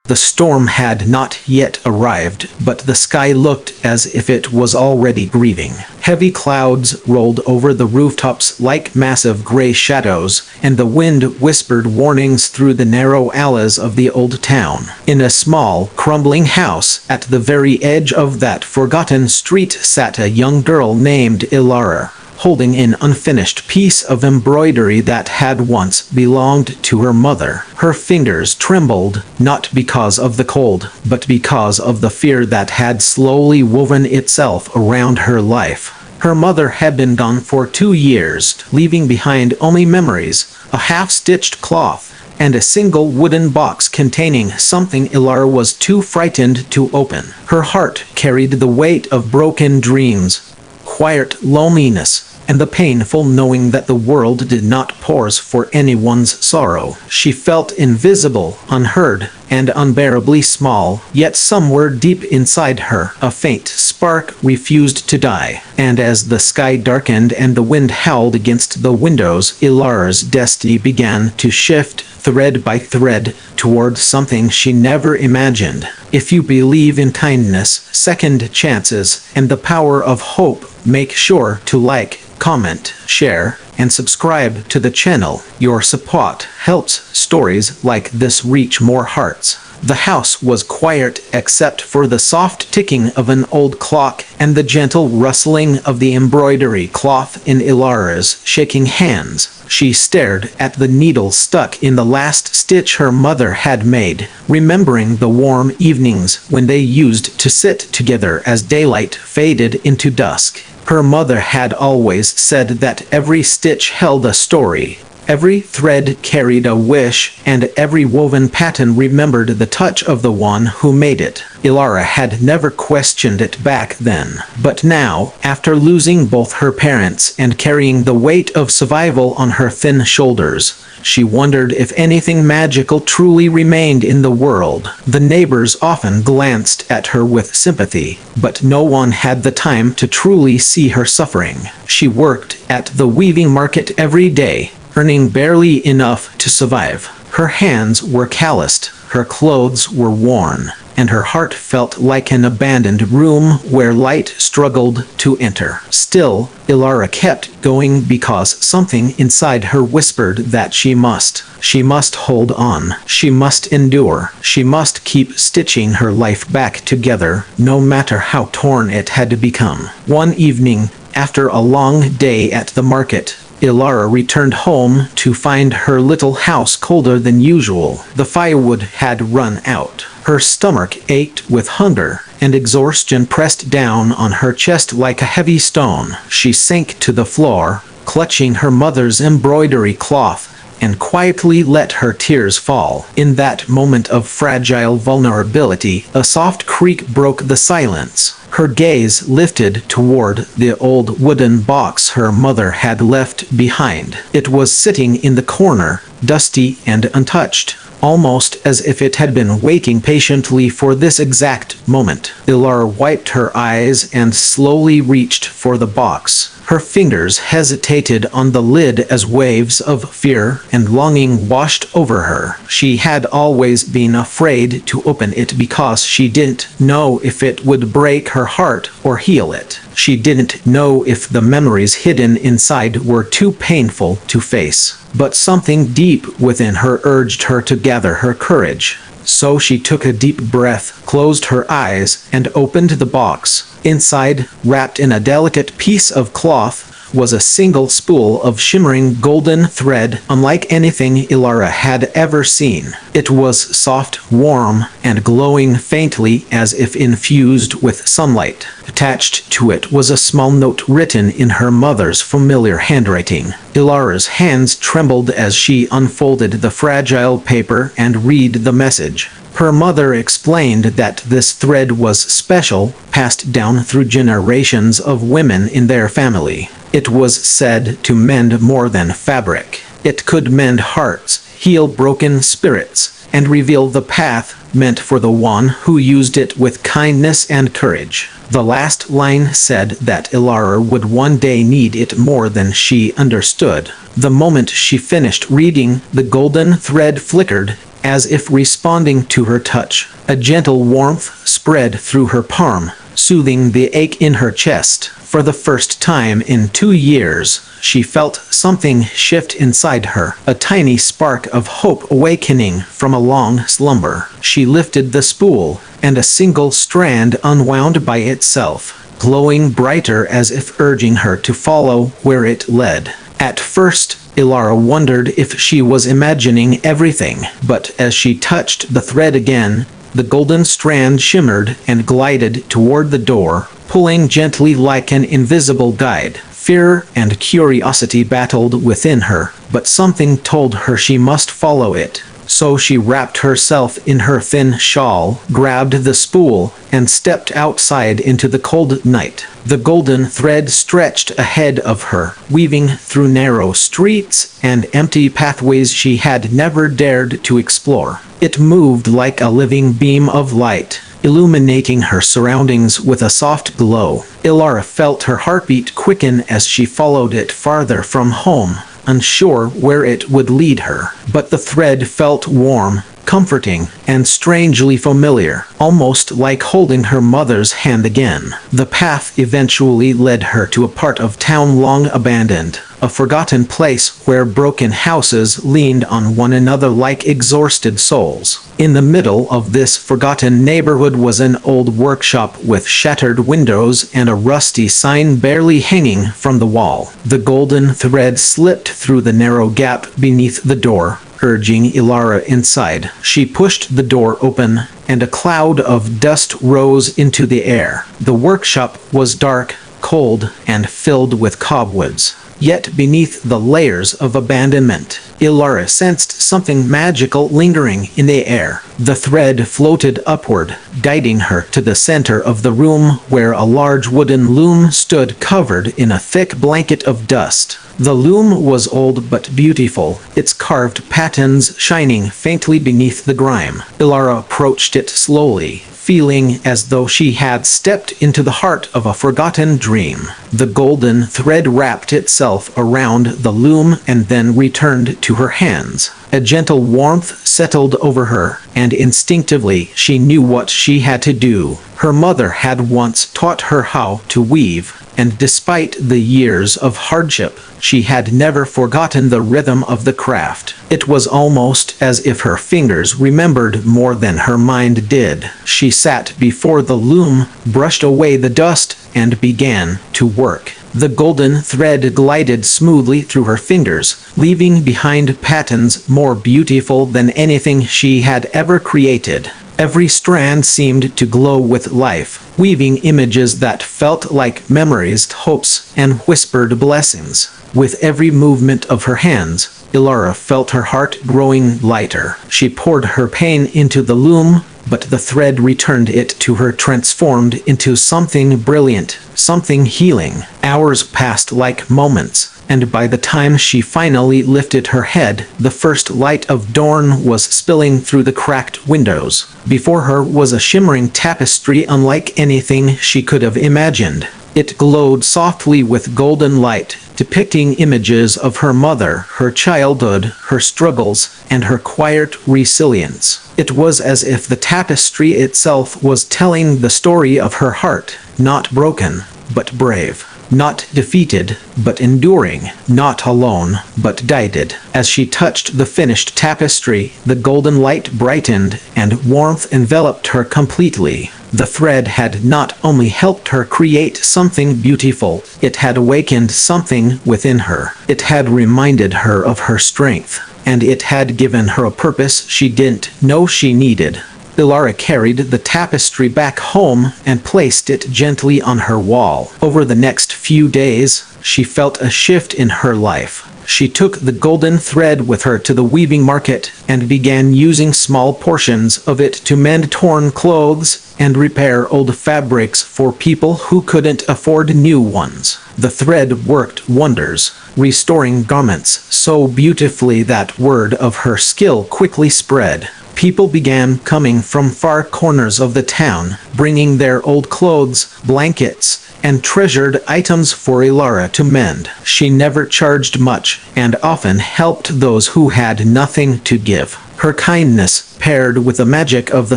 The storm had not yet arrived, but the sky looked as if it was already grieving. Heavy clouds rolled over the rooftops like massive gray shadows, and the wind whispered warnings through the narrow alleys of the old town. In a small, crumbling house at the very edge of that forgotten street sat a young girl named Ilara, holding an unfinished piece of embroidery that had once belonged to her mother. Her fingers trembled, not because of the cold, but because of the fear that had slowly woven itself around her life. Her mother had been gone for 2 years, leaving behind only memories, a half-stitched cloth, and a single wooden box containing something Ilara was too frightened to open. Her heart carried the weight of broken dreams, quiet loneliness, and the painful knowing that the world did not pause for anyone's sorrow. She felt invisible, unheard, and unbearably small, yet somewhere deep inside her, a faint spark refused to die. And as the sky darkened and the wind howled against the windows, Ilara's destiny began to shift thread by thread toward something she never imagined. If you believe in kindness, second chances, and the power of hope, make sure to like, comment, share, and subscribe to the channel. Your support helps stories like this reach more hearts. The house was quiet except for the soft ticking of an old clock and the gentle rustling of the embroidery cloth in Ilara's shaking hands. She stared at the needle stuck in the last stitch her mother had made, remembering the warm evenings when they used to sit together as daylight faded into dusk. Her mother had always said that every stitch held a story. Every thread carried a wish, and every woven pattern remembered the touch of the one who made it. Ilara had never questioned it back then. But now, after losing both her parents and carrying the weight of survival on her thin shoulders, she wondered if anything magical truly remained in the world. The neighbors often glanced at her with sympathy, but no one had the time to truly see her suffering. She worked at the weaving market every day, earning barely enough to survive. Her hands were calloused, her clothes were worn, and her heart felt like an abandoned room where light struggled to enter. Still, Ilara kept going because something inside her whispered that she must. She must hold on. She must endure. She must keep stitching her life back together, no matter how torn it had become. One evening, after a long day at the market, Ilara returned home to find her little house colder than usual. The firewood had run out. Her stomach ached with hunger, and exhaustion pressed down on her chest like a heavy stone. She sank to the floor, clutching her mother's embroidery cloth, and quietly let her tears fall. In that moment of fragile vulnerability, a soft creak broke the silence. Her gaze lifted toward the old wooden box her mother had left behind. It was sitting in the corner, dusty and untouched, almost as if it had been waiting patiently for this exact moment. Ilara wiped her eyes and slowly reached for the box. Her fingers hesitated on the lid as waves of fear and longing washed over her. She had always been afraid to open it because she didn't know if it would break her heart or heal it. She didn't know if the memories hidden inside were too painful to face. But something deep within her urged her to gather her courage. So she took a deep breath, closed her eyes, and opened the box. Inside, wrapped in a delicate piece of cloth, was a single spool of shimmering golden thread unlike anything Ilara had ever seen. It was soft, warm, and glowing faintly as if infused with sunlight. Attached to it was a small note written in her mother's familiar handwriting. Ilara's hands trembled as she unfolded the fragile paper and read the message. Her mother explained that this thread was special, passed down through generations of women in their family. It was said to mend more than fabric. It could mend hearts, heal broken spirits, and reveal the path meant for the one who used it with kindness and courage. The last line said that Ilara would one day need it more than she understood. The moment she finished reading, the golden thread flickered, as if responding to her touch. A gentle warmth spread through her palm, soothing the ache in her chest. For the first time in 2 years, she felt something shift inside her, a tiny spark of hope awakening from a long slumber. She lifted the spool, and a single strand unwound by itself, glowing brighter as if urging her to follow where it led. At first, Ilara wondered if she was imagining everything, but as she touched the thread again, the golden strand shimmered and glided toward the door, pulling gently like an invisible guide. Fear and curiosity battled within her, but something told her she must follow it. So she wrapped herself in her thin shawl, grabbed the spool, and stepped outside into the cold night. The golden thread stretched ahead of her, weaving through narrow streets and empty pathways she had never dared to explore. It moved like a living beam of light, illuminating her surroundings with a soft glow. Ilara felt her heartbeat quicken as she followed it farther from home, unsure where it would lead her. But the thread felt warm, comforting, and strangely familiar, almost like holding her mother's hand again. The path eventually led her to a part of town long abandoned, a forgotten place where broken houses leaned on one another like exhausted souls. In the middle of this forgotten neighborhood was an old workshop with shattered windows and a rusty sign barely hanging from the wall. The golden thread slipped through the narrow gap beneath the door, urging Ilara inside. She pushed the door open, and a cloud of dust rose into the air. The workshop was dark, cold, and filled with cobwebs. Yet beneath the layers of abandonment, Ilara sensed something magical lingering in the air. The thread floated upward, guiding her to the center of the room where a large wooden loom stood covered in a thick blanket of dust. The loom was old but beautiful, its carved patterns shining faintly beneath the grime. Ilara approached it slowly, feeling as though she had stepped into the heart of a forgotten dream. The golden thread wrapped itself around the loom and then returned to her hands. A gentle warmth settled over her, and instinctively she knew what she had to do. Her mother had once taught her how to weave, and despite the years of hardship, she had never forgotten the rhythm of the craft. It was almost as if her fingers remembered more than her mind did. She sat before the loom, brushed away the dust, and began to work. The golden thread glided smoothly through her fingers, leaving behind patterns more beautiful than anything she had ever created. Every strand seemed to glow with life, weaving images that felt like memories, hopes, and whispered blessings. With every movement of her hands, Ilara felt her heart growing lighter. She poured her pain into the loom, but the thread returned it to her, transformed into something brilliant, something healing. Hours passed like moments, and by the time she finally lifted her head, the first light of dawn was spilling through the cracked windows. Before her was a shimmering tapestry unlike anything she could have imagined. It glowed softly with golden light, depicting images of her mother, her childhood, her struggles, and her quiet resilience. It was as if the tapestry itself was telling the story of her heart, not broken, but brave. Not defeated, but enduring. Not alone, but guided. As she touched the finished tapestry, the golden light brightened, and warmth enveloped her completely. The thread had not only helped her create something beautiful, it had awakened something within her. It had reminded her of her strength, and it had given her a purpose she didn't know she needed. Ilara carried the tapestry back home and placed it gently on her wall. Over the next few days, she felt a shift in her life. She took the golden thread with her to the weaving market and began using small portions of it to mend torn clothes and repair old fabrics for people who couldn't afford new ones. The thread worked wonders, restoring garments so beautifully that word of her skill quickly spread. People began coming from far corners of the town, bringing their old clothes, blankets, and treasured items for Ilara to mend. She never charged much, and often helped those who had nothing to give. Her kindness, paired with the magic of the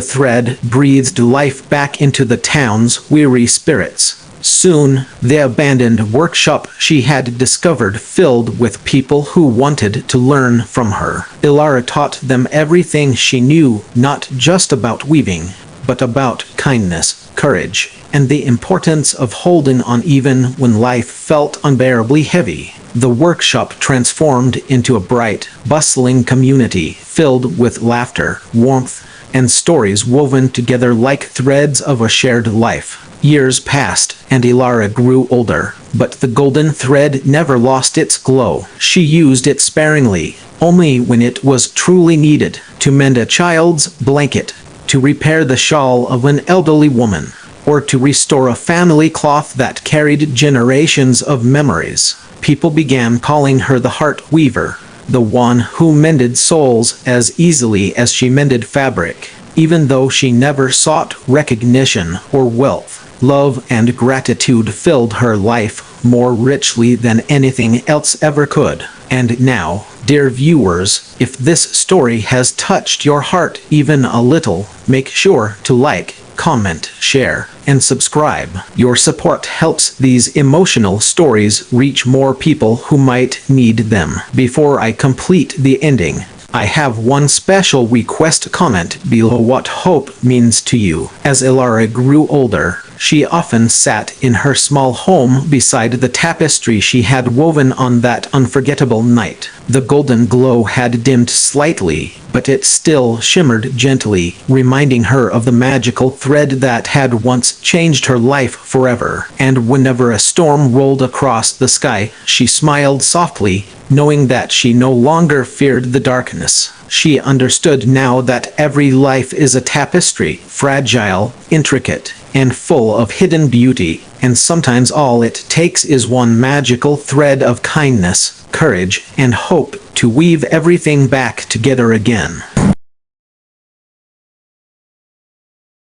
thread, breathed life back into the town's weary spirits. Soon, the abandoned workshop she had discovered filled with people who wanted to learn from her. Ilara taught them everything she knew, not just about weaving, but about kindness, courage, and the importance of holding on even when life felt unbearably heavy. The workshop transformed into a bright, bustling community filled with laughter, warmth, and stories woven together like threads of a shared life. Years passed, and Ilara grew older, but the golden thread never lost its glow. She used it sparingly, only when it was truly needed, to mend a child's blanket, to repair the shawl of an elderly woman, or to restore a family cloth that carried generations of memories. People began calling her the Heart Weaver, the one who mended souls as easily as she mended fabric. Even though she never sought recognition or wealth, love and gratitude filled her life more richly than anything else ever could. And now, dear viewers, if this story has touched your heart even a little, make sure to like, comment, share, and subscribe. Your support helps these emotional stories reach more people who might need them. Before I complete the ending, I have one special request. Comment below what hope means to you. As Ilara grew older, she often sat in her small home beside the tapestry she had woven on that unforgettable night. The golden glow had dimmed slightly, but it still shimmered gently, reminding her of the magical thread that had once changed her life forever. And whenever a storm rolled across the sky, she smiled softly, knowing that she no longer feared the darkness. She understood now that every life is a tapestry, fragile, intricate, and full of hidden beauty, and sometimes all it takes is one magical thread of kindness, courage, and hope to weave everything back together again.